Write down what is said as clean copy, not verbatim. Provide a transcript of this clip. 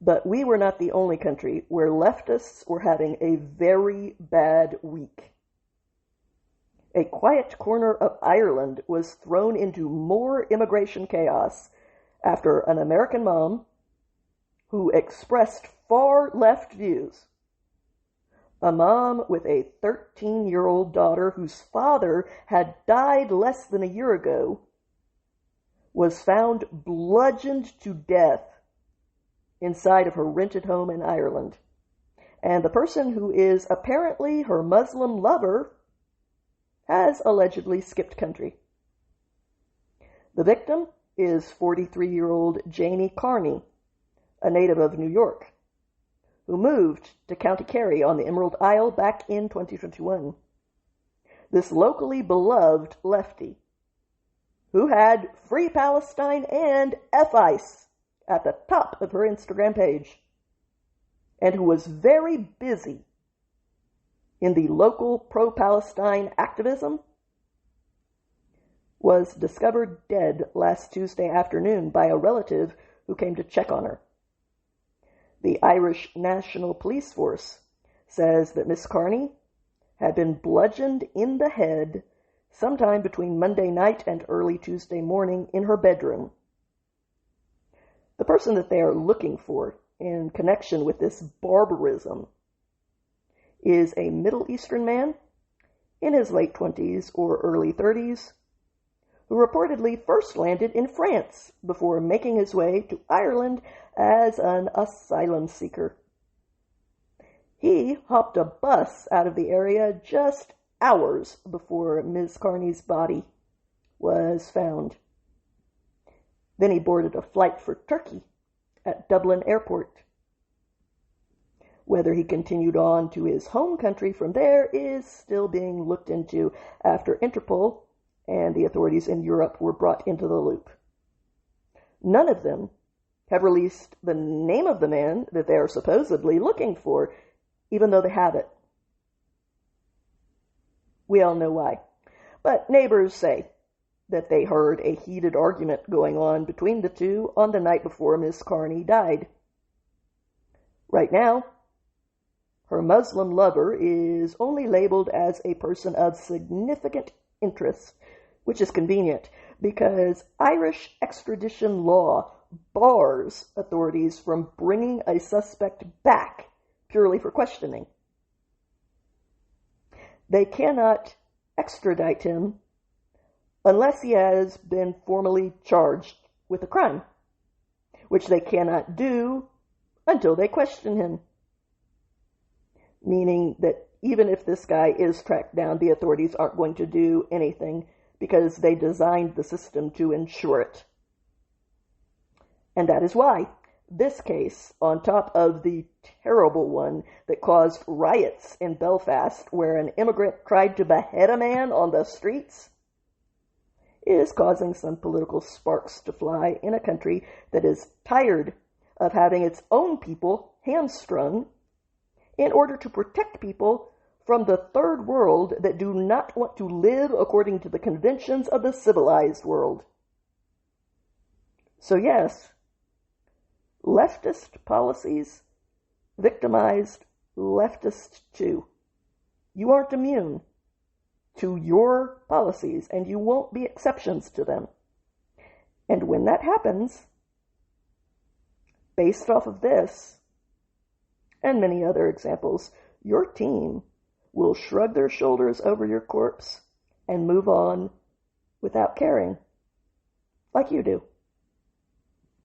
But we were not the only country where leftists were having a very bad week. A quiet corner of Ireland was thrown into more immigration chaos after an American mom who expressed far left views, a mom with a 13-year-old daughter whose father had died less than a year ago, was found bludgeoned to death inside of her rented home in Ireland. And the person who is apparently her Muslim lover has allegedly skipped country. The victim is 43-year-old Janie Carney, a native of New York, who moved to County Kerry on the Emerald Isle back in 2021. This locally beloved lefty, who had Free Palestine and F-ICE at the top of her Instagram page, and who was very busy in the local pro-Palestine activism, was discovered dead last Tuesday afternoon by a relative who came to check on her. The Irish National Police Force says that Miss Carney had been bludgeoned in the head sometime between Monday night and early Tuesday morning in her bedroom. The person that they are looking for in connection with this barbarism is a Middle Eastern man in his late 20s or early 30s who reportedly first landed in France before making his way to Ireland as an asylum seeker. He hopped a bus out of the area just hours before Ms. Carney's body was found. Then he boarded a flight for Turkey at Dublin Airport. Whether he continued on to his home country from there is still being looked into after Interpol and the authorities in Europe were brought into the loop. None of them have released the name of the man that they are supposedly looking for, even though they have it. We all know why. But neighbors say that they heard a heated argument going on between the two on the night before Miss Carney died. Right now, her Muslim lover is only labeled as a person of significant interest, which is convenient because Irish extradition law bars authorities from bringing a suspect back purely for questioning. They cannot extradite him unless he has been formally charged with a crime, which they cannot do until they question him. Meaning that even if this guy is tracked down, the authorities aren't going to do anything because they designed the system to ensure it. And that is why this case, on top of the terrible one that caused riots in Belfast where an immigrant tried to behead a man on the streets, is causing some political sparks to fly in a country that is tired of having its own people hamstrung in order to protect people from the third world that do not want to live according to the conventions of the civilized world. So yes, leftist policies victimized leftists too. You aren't immune to your policies, and you won't be exceptions to them. And when that happens, based off of this, and many other examples, your team will shrug their shoulders over your corpse and move on without caring, like you do.